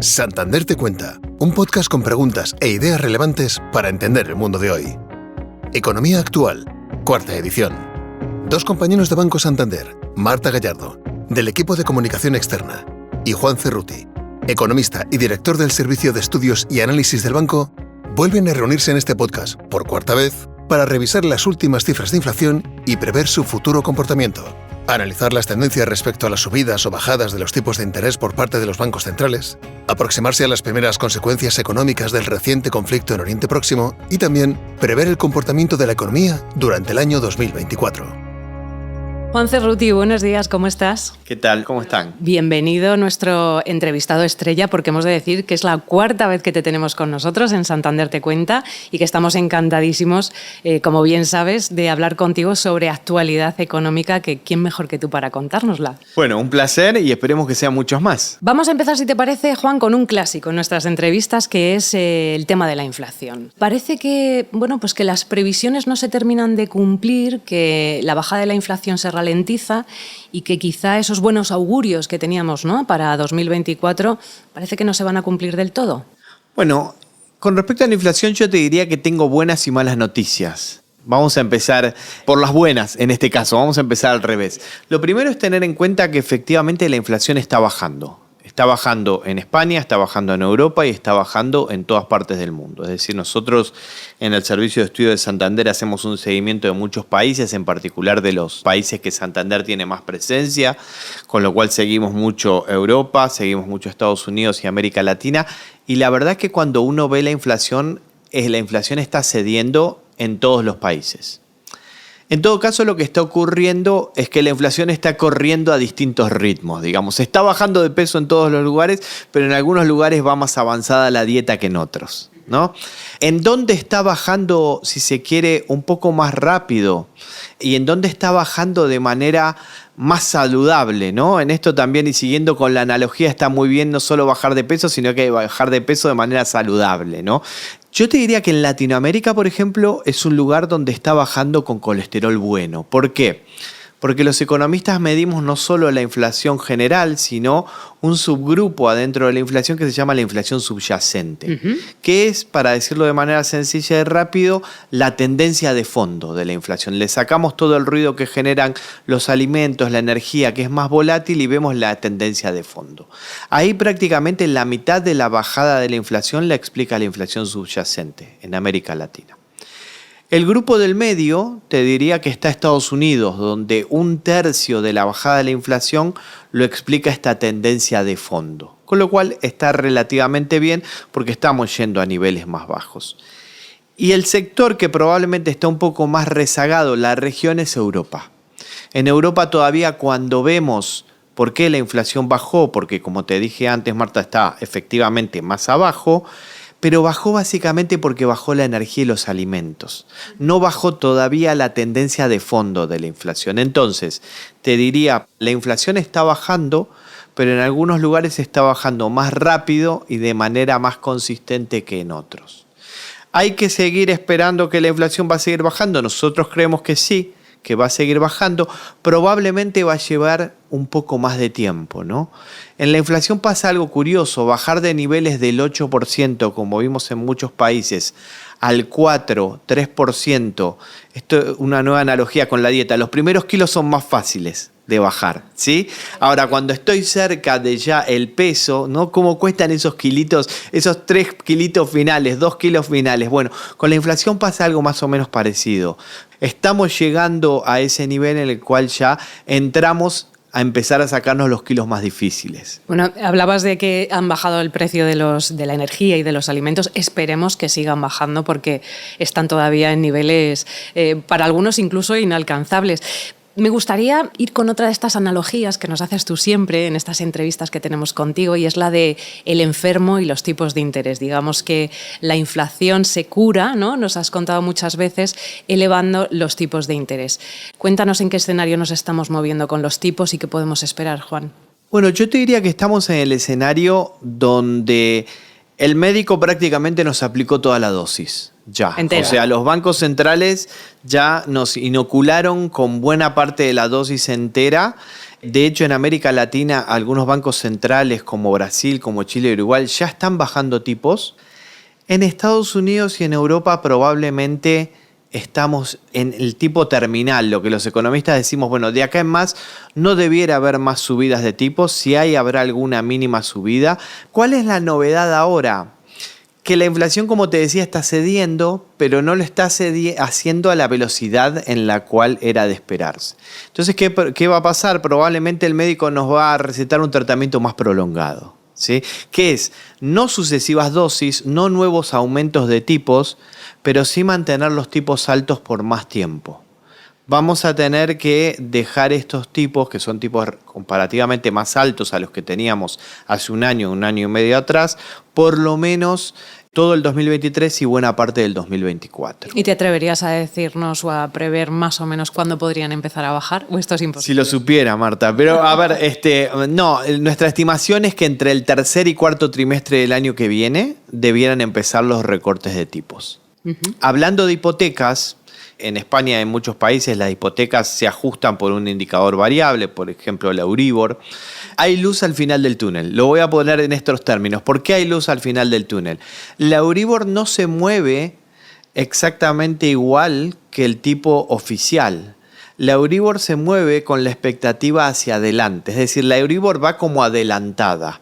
Santander te cuenta, un podcast con preguntas e ideas relevantes para entender el mundo de hoy. Economía actual, cuarta edición. Dos compañeros de Banco Santander, Marta Gallardo, del equipo de comunicación externa, y Juan Cerruti, economista y director del Servicio de Estudios y Análisis del banco, vuelven a reunirse en este podcast, por cuarta vez, para revisar las últimas cifras de inflación y prever su futuro comportamiento. Analizar las tendencias respecto a las subidas o bajadas de los tipos de interés por parte de los bancos centrales, aproximarse a las primeras consecuencias económicas del reciente conflicto en Oriente Próximo y también prever el comportamiento de la economía durante el año 2024. Juan Cerruti, buenos días, ¿cómo estás? ¿Qué tal? ¿Cómo están? Bienvenido nuestro entrevistado estrella, porque hemos de decir que es la cuarta vez que te tenemos con nosotros en Santander Te Cuenta y que estamos encantadísimos, como bien sabes, de hablar contigo sobre actualidad económica, que quién mejor que tú para contárnosla. Bueno, un placer y esperemos que sean muchos más. Vamos a empezar, si te parece, Juan, con un clásico en nuestras entrevistas, que es el tema de la inflación. Parece que, pues que las previsiones no se terminan de cumplir, que la bajada de la inflación se ralentiza y que quizá esos buenos augurios que teníamos, ¿no?, para 2024 parece que no se van a cumplir del todo. Bueno, con respecto a la inflación yo te diría que tengo buenas y malas noticias. Vamos a empezar por las buenas en este caso, vamos a empezar al revés. Lo primero es tener en cuenta que efectivamente la inflación está bajando. Está bajando en España, está bajando en Europa y está bajando en todas partes del mundo. Es decir, nosotros en el Servicio de Estudio de Santander hacemos un seguimiento de muchos países, en particular de los países que Santander tiene más presencia, con lo cual seguimos mucho Europa, seguimos mucho Estados Unidos y América Latina. Y la verdad es que cuando uno ve la inflación está cediendo en todos los países. En todo caso, lo que está ocurriendo es que la inflación está corriendo a distintos ritmos, digamos. Está bajando de peso en todos los lugares, pero en algunos lugares va más avanzada la dieta que en otros, ¿no? En dónde está bajando, si se quiere, un poco más rápido y en dónde está bajando de manera más saludable, ¿no? En esto también, y siguiendo con la analogía, está muy bien no solo bajar de peso, sino que bajar de peso de manera saludable, ¿no? Yo te diría que en Latinoamérica, por ejemplo, es un lugar donde está bajando con colesterol bueno. ¿Por qué? Porque los economistas medimos no solo la inflación general, sino un subgrupo adentro de la inflación que se llama la inflación subyacente, que es, para decirlo de manera sencilla y rápido, la tendencia de fondo de la inflación. Le sacamos todo el ruido que generan los alimentos, la energía, que es más volátil, y vemos la tendencia de fondo. Ahí prácticamente la mitad de la bajada de la inflación la explica la inflación subyacente en América Latina. El grupo del medio te diría que está Estados Unidos, donde 1/3 de la bajada de la inflación lo explica esta tendencia de fondo, con lo cual está relativamente bien porque estamos yendo a niveles más bajos. Y el sector que probablemente está un poco más rezagado, la región, es Europa. En Europa todavía, cuando vemos por qué la inflación bajó, porque como te dije antes, Marta, está efectivamente más abajo, pero bajó básicamente porque bajó la energía y los alimentos. No bajó todavía la tendencia de fondo de la inflación. Entonces, te diría, la inflación está bajando, pero en algunos lugares está bajando más rápido y de manera más consistente que en otros. ¿Hay que seguir esperando que la inflación va a seguir bajando? Nosotros creemos que sí, que va a seguir bajando. Probablemente va a llevar un poco más de tiempo, ¿no? En la inflación pasa algo curioso, bajar de niveles del 8%, como vimos en muchos países, al 4, 3%, esto es una nueva analogía con la dieta. Los primeros kilos son más fáciles de bajar, ¿sí? Ahora, cuando estoy cerca de ya el peso, ¿no? ¿Cómo cuestan esos kilitos, esos 3 kilitos finales, 2 kilos finales? Bueno, con la inflación pasa algo más o menos parecido. Estamos llegando a ese nivel en el cual ya entramos a empezar a sacarnos los kilos más difíciles. Bueno, hablabas de que han bajado el precio de la energía y de los alimentos. Esperemos que sigan bajando porque están todavía en niveles, para algunos incluso inalcanzables. Me gustaría ir con otra de estas analogías que nos haces tú siempre en estas entrevistas que tenemos contigo, y es la de el enfermo y los tipos de interés. Digamos que la inflación se cura, ¿no? Nos has contado muchas veces, elevando los tipos de interés. Cuéntanos en qué escenario nos estamos moviendo con los tipos y qué podemos esperar, Juan. Bueno, yo te diría que estamos en el escenario donde el médico prácticamente nos aplicó toda la dosis. Ya, entera. O sea, los bancos centrales ya nos inocularon con buena parte de la dosis entera. De hecho, en América Latina, algunos bancos centrales como Brasil, como Chile y Uruguay ya están bajando tipos. En Estados Unidos y en Europa probablemente estamos en el tipo terminal, lo que los economistas decimos, bueno, de acá en más no debiera haber más subidas de tipos, si hay habrá alguna mínima subida. ¿Cuál es la novedad ahora? Que la inflación, como te decía, está cediendo, pero no lo está haciendo a la velocidad en la cual era de esperarse. Entonces, ¿qué va a pasar? Probablemente el médico nos va a recetar un tratamiento más prolongado, ¿sí? Que es no sucesivas dosis, no nuevos aumentos de tipos, pero sí mantener los tipos altos por más tiempo. Vamos a tener que dejar estos tipos, que son tipos comparativamente más altos a los que teníamos hace un año y medio atrás, por lo menos todo el 2023 y buena parte del 2024. ¿Y te atreverías a decirnos o a prever más o menos cuándo podrían empezar a bajar? ¿O esto es imposible? Si lo supiera, Marta. Pero a ver, no, nuestra estimación es que entre el tercer y cuarto trimestre del año que viene debieran empezar los recortes de tipos. Hablando de hipotecas, en España y en muchos países las hipotecas se ajustan por un indicador variable, por ejemplo el Euribor. Hay luz al final del túnel. Lo voy a poner en estos términos. ¿Por qué hay luz al final del túnel? La Euribor no se mueve exactamente igual que el tipo oficial. La Euribor se mueve con la expectativa hacia adelante. Es decir, la Euribor va como adelantada.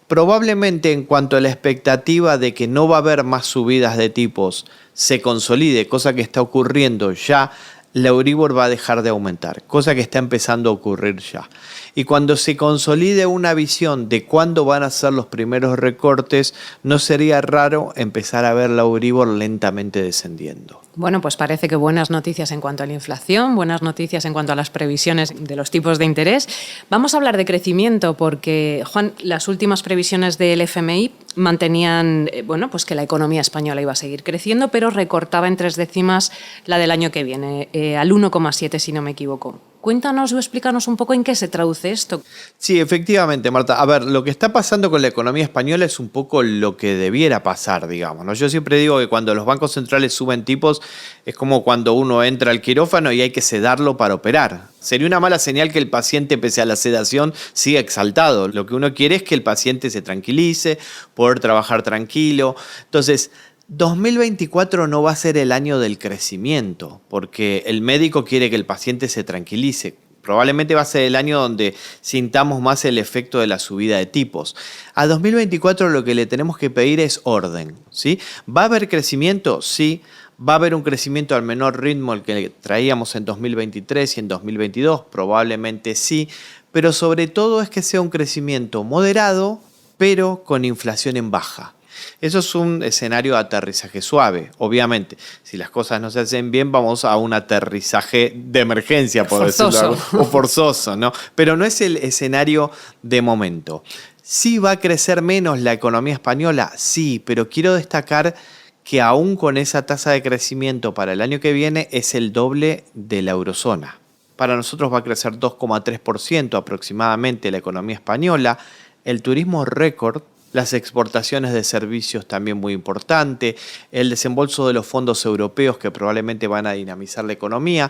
Probablemente en cuanto a la expectativa de que no va a haber más subidas de tipos se consolide, cosa que está ocurriendo ya, la Euribor va a dejar de aumentar, cosa que está empezando a ocurrir ya. Y cuando se consolide una visión de cuándo van a ser los primeros recortes, no sería raro empezar a ver la Euribor lentamente descendiendo. Bueno, pues parece que buenas noticias en cuanto a la inflación, buenas noticias en cuanto a las previsiones de los tipos de interés. Vamos a hablar de crecimiento porque, Juan, las últimas previsiones del FMI mantenían pues que la economía española iba a seguir creciendo, pero recortaba en 3 décimas la del año que viene, al 1,7 si no me equivoco. Cuéntanos o explícanos un poco en qué se traduce esto. Sí, efectivamente, Marta. A ver, lo que está pasando con la economía española es un poco lo que debiera pasar, digamos, ¿no? Yo siempre digo que cuando los bancos centrales suben tipos es como cuando uno entra al quirófano y hay que sedarlo para operar. Sería una mala señal que el paciente, pese a la sedación, siga exaltado. Lo que uno quiere es que el paciente se tranquilice, poder trabajar tranquilo. Entonces, 2024 no va a ser el año del crecimiento, porque el médico quiere que el paciente se tranquilice. Probablemente va a ser el año donde sintamos más el efecto de la subida de tipos. A 2024 lo que le tenemos que pedir es orden, ¿sí? ¿Va a haber crecimiento? Sí. ¿Va a haber un crecimiento al menor ritmo al que traíamos en 2023 y en 2022? Probablemente sí. Pero sobre todo es que sea un crecimiento moderado, pero con inflación en baja. Eso es un escenario de aterrizaje suave, obviamente. Si las cosas no se hacen bien, vamos a un aterrizaje de emergencia, por decirlo algo, o forzoso, ¿no? Pero no es el escenario de momento. ¿Sí va a crecer menos la economía española? Sí, pero quiero destacar que aún con esa tasa de crecimiento para el año que viene es el doble de la eurozona. Para nosotros va a crecer 2,3% aproximadamente la economía española. El turismo récord, las exportaciones de servicios también muy importante, el desembolso de los fondos europeos que probablemente van a dinamizar la economía,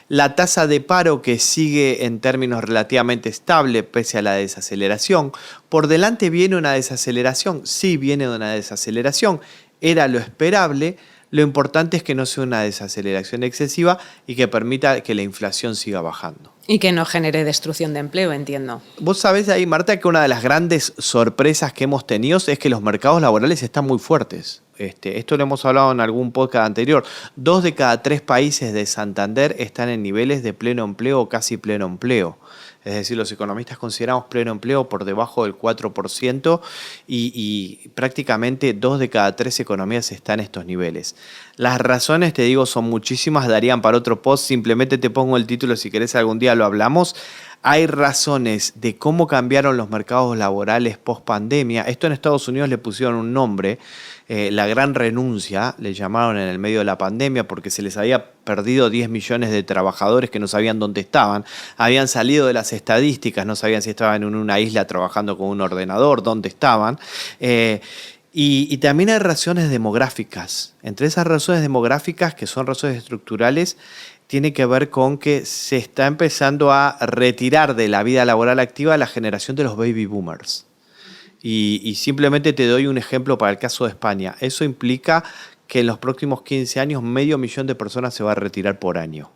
la tasa de paro que sigue en términos relativamente estable pese a la desaceleración. Por delante viene una desaceleración, sí viene una desaceleración, era lo esperable. Lo importante es que no sea una desaceleración excesiva y que permita que la inflación siga bajando. Y que no genere destrucción de empleo, entiendo. Vos sabés ahí, Marta, que una de las grandes sorpresas que hemos tenido es que los mercados laborales están muy fuertes. Esto lo hemos hablado en algún podcast anterior. 2 de cada 3 países de Santander están en niveles de pleno empleo o casi pleno empleo. Es decir, los economistas consideramos pleno empleo por debajo del 4% y prácticamente 2 de cada 3 economías están en estos niveles. Las razones, te digo, son muchísimas, darían para otro post. Simplemente te pongo el título, si querés algún día lo hablamos. Hay razones de cómo cambiaron los mercados laborales post pandemia. Esto en Estados Unidos le pusieron un nombre, la gran renuncia, le llamaron en el medio de la pandemia porque se les había perdido 10 millones de trabajadores que no sabían dónde estaban. Habían salido de las estadísticas, no sabían si estaban en una isla trabajando con un ordenador, dónde estaban. Y también hay razones demográficas. Entre esas razones demográficas, que son razones estructurales, tiene que ver con que se está empezando a retirar de la vida laboral activa la generación de los baby boomers. Y simplemente te doy un ejemplo para el caso de España. Eso implica que en los próximos 15 años 500.000 de personas se va a retirar por año.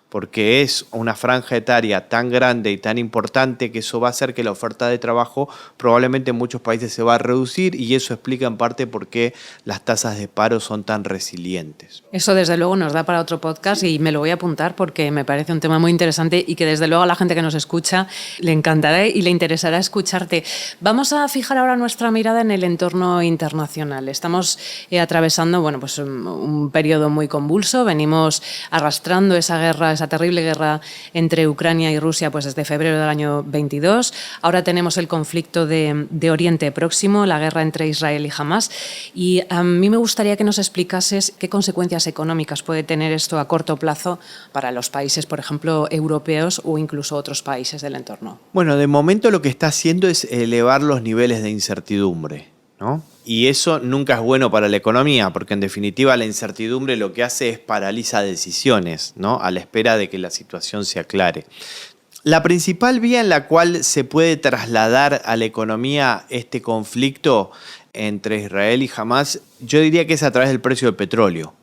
Porque es una franja etaria tan grande y tan importante que eso va a hacer que la oferta de trabajo probablemente en muchos países se va a reducir, y eso explica en parte por qué las tasas de paro son tan resilientes. Eso desde luego nos da para otro podcast y me lo voy a apuntar porque me parece un tema muy interesante y que desde luego a la gente que nos escucha le encantará y le interesará escucharte. Vamos a fijar ahora nuestra mirada en el entorno internacional. Estamos atravesando pues un periodo muy convulso, venimos arrastrando esa terrible guerra entre Ucrania y Rusia pues desde febrero del año 22. Ahora tenemos el conflicto de Oriente Próximo, la guerra entre Israel y Hamás. Y a mí me gustaría que nos explicases qué consecuencias económicas puede tener esto a corto plazo para los países, por ejemplo, europeos o incluso otros países del entorno. Bueno, de momento lo que está haciendo es elevar los niveles de incertidumbre, ¿no? Y eso nunca es bueno para la economía, porque en definitiva la incertidumbre lo que hace es paraliza decisiones, ¿no? A la espera de que la situación se aclare. La principal vía en la cual se puede trasladar a la economía este conflicto entre Israel y Hamás, yo diría que es a través del precio del petróleo.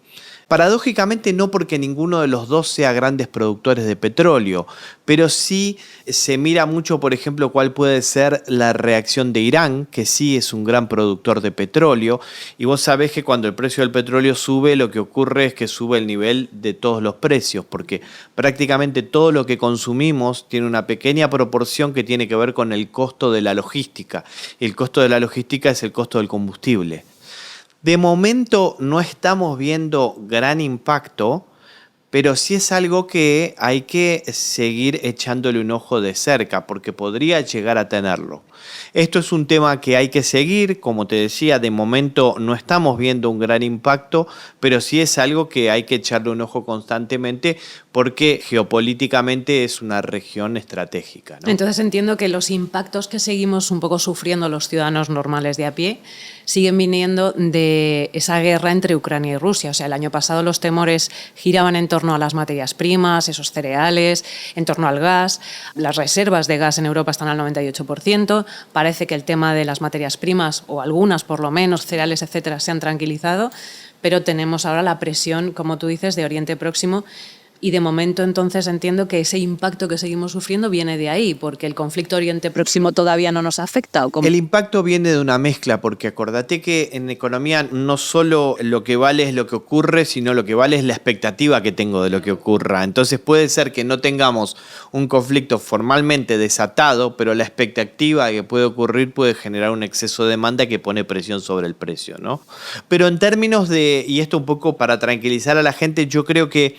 Paradójicamente no porque ninguno de los dos sea grandes productores de petróleo, pero sí se mira mucho, por ejemplo, cuál puede ser la reacción de Irán, que sí es un gran productor de petróleo, y vos sabés que cuando el precio del petróleo sube, lo que ocurre es que sube el nivel de todos los precios, porque prácticamente todo lo que consumimos tiene una pequeña proporción que tiene que ver con el costo de la logística. El costo de la logística es el costo del combustible. De momento no estamos viendo gran impacto, pero sí es algo que hay que seguir echándole un ojo de cerca, porque podría llegar a tenerlo. Esto es un tema que hay que seguir, como te decía, de momento no estamos viendo un gran impacto, pero sí es algo que hay que echarle un ojo constantemente, porque geopolíticamente es una región estratégica, ¿no? Entonces entiendo que los impactos que seguimos un poco sufriendo los ciudadanos normales de a pie siguen viniendo de esa guerra entre Ucrania y Rusia. O sea, el año pasado los temores giraban en torno a las materias primas, esos cereales, en torno al gas. Las reservas de gas en Europa están al 98%. Parece que el tema de las materias primas, o algunas por lo menos, cereales, etcétera, se han tranquilizado, pero tenemos ahora la presión, como tú dices, de Oriente Próximo. Y de momento entonces entiendo que ese impacto que seguimos sufriendo viene de ahí, porque el conflicto Oriente Próximo todavía no nos afecta. ¿O cómo? El impacto viene de una mezcla, porque acordate que en economía no solo lo que vale es lo que ocurre, sino lo que vale es la expectativa que tengo de lo que ocurra. Entonces puede ser que no tengamos un conflicto formalmente desatado, pero la expectativa que puede ocurrir puede generar un exceso de demanda que pone presión sobre el precio, ¿no? Pero en términos de, y esto un poco para tranquilizar a la gente, yo creo que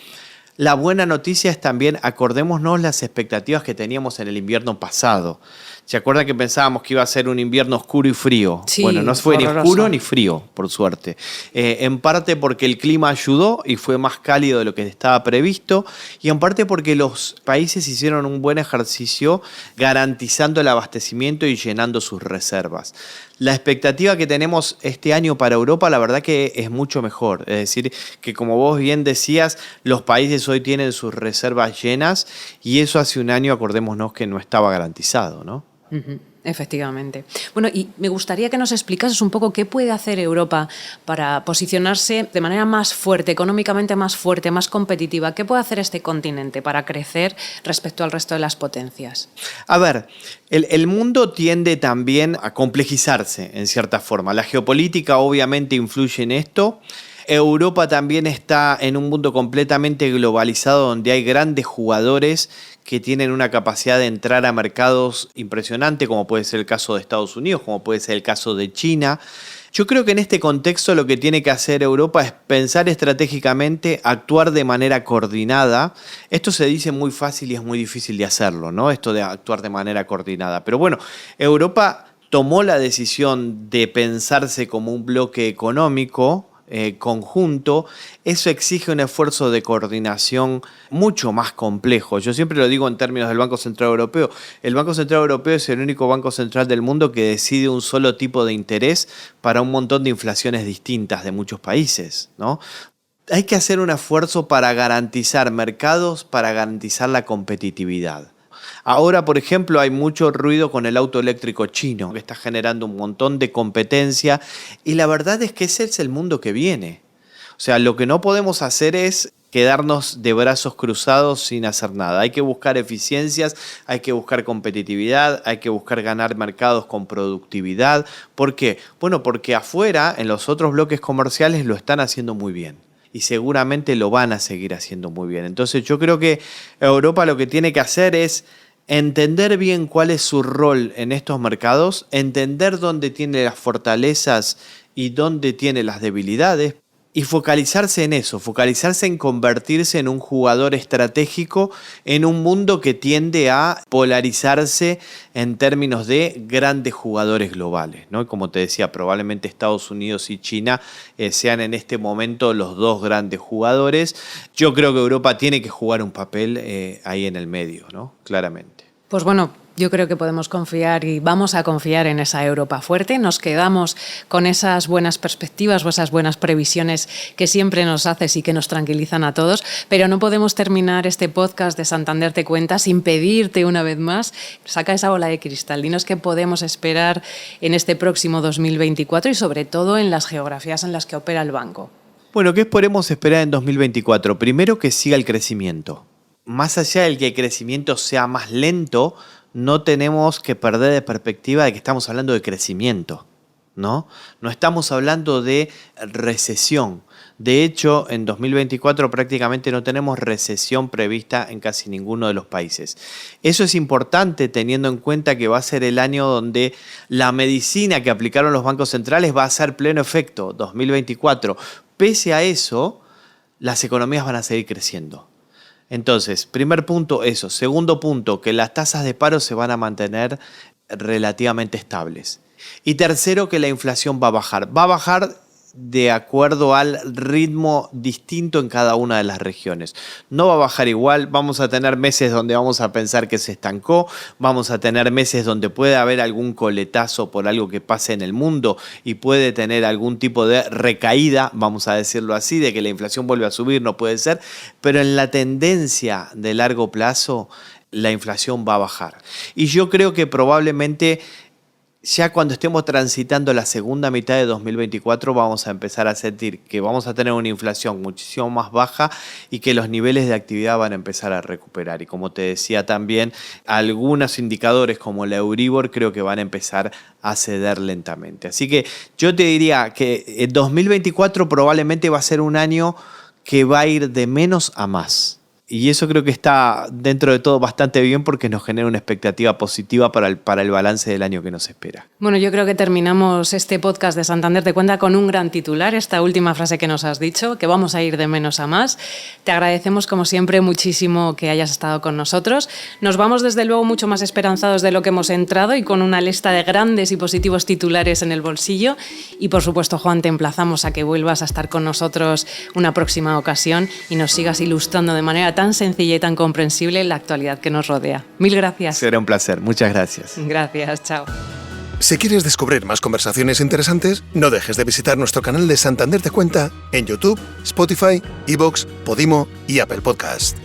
la buena noticia es también, acordémonos las expectativas que teníamos en el invierno pasado. ¿Se acuerdan que pensábamos que iba a ser un invierno oscuro y frío? Sí, bueno, no fue horroroso. ni oscuro ni frío, por suerte. En parte porque el clima ayudó y fue más cálido de lo que estaba previsto, y en parte porque los países hicieron un buen ejercicio garantizando el abastecimiento y llenando sus reservas. La expectativa que tenemos este año para Europa, la verdad que es mucho mejor. Es decir, que como vos bien decías, los países hoy tienen sus reservas llenas, y eso hace un año, acordémonos, que no estaba garantizado, ¿no? Efectivamente. Bueno, y me gustaría que nos explicases un poco qué puede hacer Europa para posicionarse de manera más fuerte, económicamente más fuerte, más competitiva. ¿Qué puede hacer este continente para crecer respecto al resto de las potencias? A ver, el mundo tiende también a complejizarse en cierta forma. La geopolítica obviamente influye en esto. Europa también está en un mundo completamente globalizado, donde hay grandes jugadores que tienen una capacidad de entrar a mercados impresionante, como puede ser el caso de Estados Unidos, como puede ser el caso de China. Yo creo que en este contexto lo que tiene que hacer Europa es pensar estratégicamente, actuar de manera coordinada. Esto se dice muy fácil y es muy difícil de hacerlo, ¿no? Esto de actuar de manera coordinada. Pero bueno, Europa tomó la decisión de pensarse como un bloque económico conjunto. Eso exige un esfuerzo de coordinación mucho más complejo. Yo siempre lo digo en términos del Banco Central Europeo. El Banco Central Europeo es el único banco central del mundo que decide un solo tipo de interés para un montón de inflaciones distintas de muchos países, ¿no? hay que hacer un esfuerzo para garantizar mercados, para garantizar la competitividad. Ahora, por ejemplo, hay mucho ruido con el auto eléctrico chino, que está generando un montón de competencia, y la verdad es que ese es el mundo que viene. O sea, lo que no podemos hacer es quedarnos de brazos cruzados sin hacer nada. Hay que buscar eficiencias, hay que buscar competitividad, hay que buscar ganar mercados con productividad. ¿Por qué? Bueno, porque afuera, en los otros bloques comerciales, lo están haciendo muy bien. Y seguramente lo van a seguir haciendo muy bien. Entonces yo creo que Europa lo que tiene que hacer es entender bien cuál es su rol en estos mercados, entender dónde tiene las fortalezas y dónde tiene las debilidades, y focalizarse en eso, focalizarse en convertirse en un jugador estratégico en un mundo que tiende a polarizarse en términos de grandes jugadores globales, ¿no? Como te decía, probablemente Estados Unidos y China sean en este momento los dos grandes jugadores. Yo creo que Europa tiene que jugar un papel ahí en el medio, ¿no? Claramente. Pues bueno, yo creo que podemos confiar y vamos a confiar en esa Europa fuerte. Nos quedamos con esas buenas perspectivas o esas buenas previsiones que siempre nos haces y que nos tranquilizan a todos, pero no podemos terminar este podcast de Santander Te Cuenta sin pedirte una vez más, saca esa bola de cristal, dinos qué podemos esperar en este próximo 2024 y sobre todo en las geografías en las que opera el banco. Bueno, ¿qué podemos esperar en 2024? Primero, que siga el crecimiento. Más allá del que el crecimiento sea más lento, no tenemos que perder de perspectiva de que estamos hablando de crecimiento, ¿no? No estamos hablando de recesión. De hecho, en 2024 prácticamente no tenemos recesión prevista en casi ninguno de los países. Eso es importante teniendo en cuenta que va a ser el año donde la medicina que aplicaron los bancos centrales va a hacer pleno efecto, 2024. Pese a eso, las economías van a seguir creciendo. Entonces, primer punto, eso. Segundo punto, que las tasas de paro se van a mantener relativamente estables. Y tercero, que la inflación va a bajar. Va a bajar de acuerdo al ritmo distinto en cada una de las regiones. No va a bajar igual, vamos a tener meses donde vamos a pensar que se estancó, vamos a tener meses donde puede haber algún coletazo por algo que pase en el mundo y puede tener algún tipo de recaída, vamos a decirlo así, de que la inflación vuelve a subir, no puede ser, pero en la tendencia de largo plazo la inflación va a bajar. Y yo creo que probablemente ya cuando estemos transitando la segunda mitad de 2024 vamos a empezar a sentir que vamos a tener una inflación muchísimo más baja y que los niveles de actividad van a empezar a recuperar. Y como te decía también, algunos indicadores como la Euribor creo que van a empezar a ceder lentamente. Así que yo te diría que 2024 probablemente va a ser un año que va a ir de menos a más. Y eso creo que está dentro de todo bastante bien porque nos genera una expectativa positiva para el balance del año que nos espera. Bueno, yo creo que terminamos este podcast de Santander Te Cuenta con un gran titular, esta última frase que nos has dicho, que vamos a ir de menos a más. Te agradecemos como siempre muchísimo que hayas estado con nosotros. Nos vamos desde luego mucho más esperanzados de lo que hemos entrado y con una lista de grandes y positivos titulares en el bolsillo. Y por supuesto, Juan, te emplazamos a que vuelvas a estar con nosotros una próxima ocasión y nos sigas ilustrando de manera tan sencilla y tan comprensible la actualidad que nos rodea. Mil gracias. Será un placer. Muchas gracias. Gracias. Chao. Si quieres descubrir más conversaciones interesantes, no dejes de visitar nuestro canal de Santander Te Cuenta en YouTube, Spotify, iVoox, Podimo y Apple Podcast.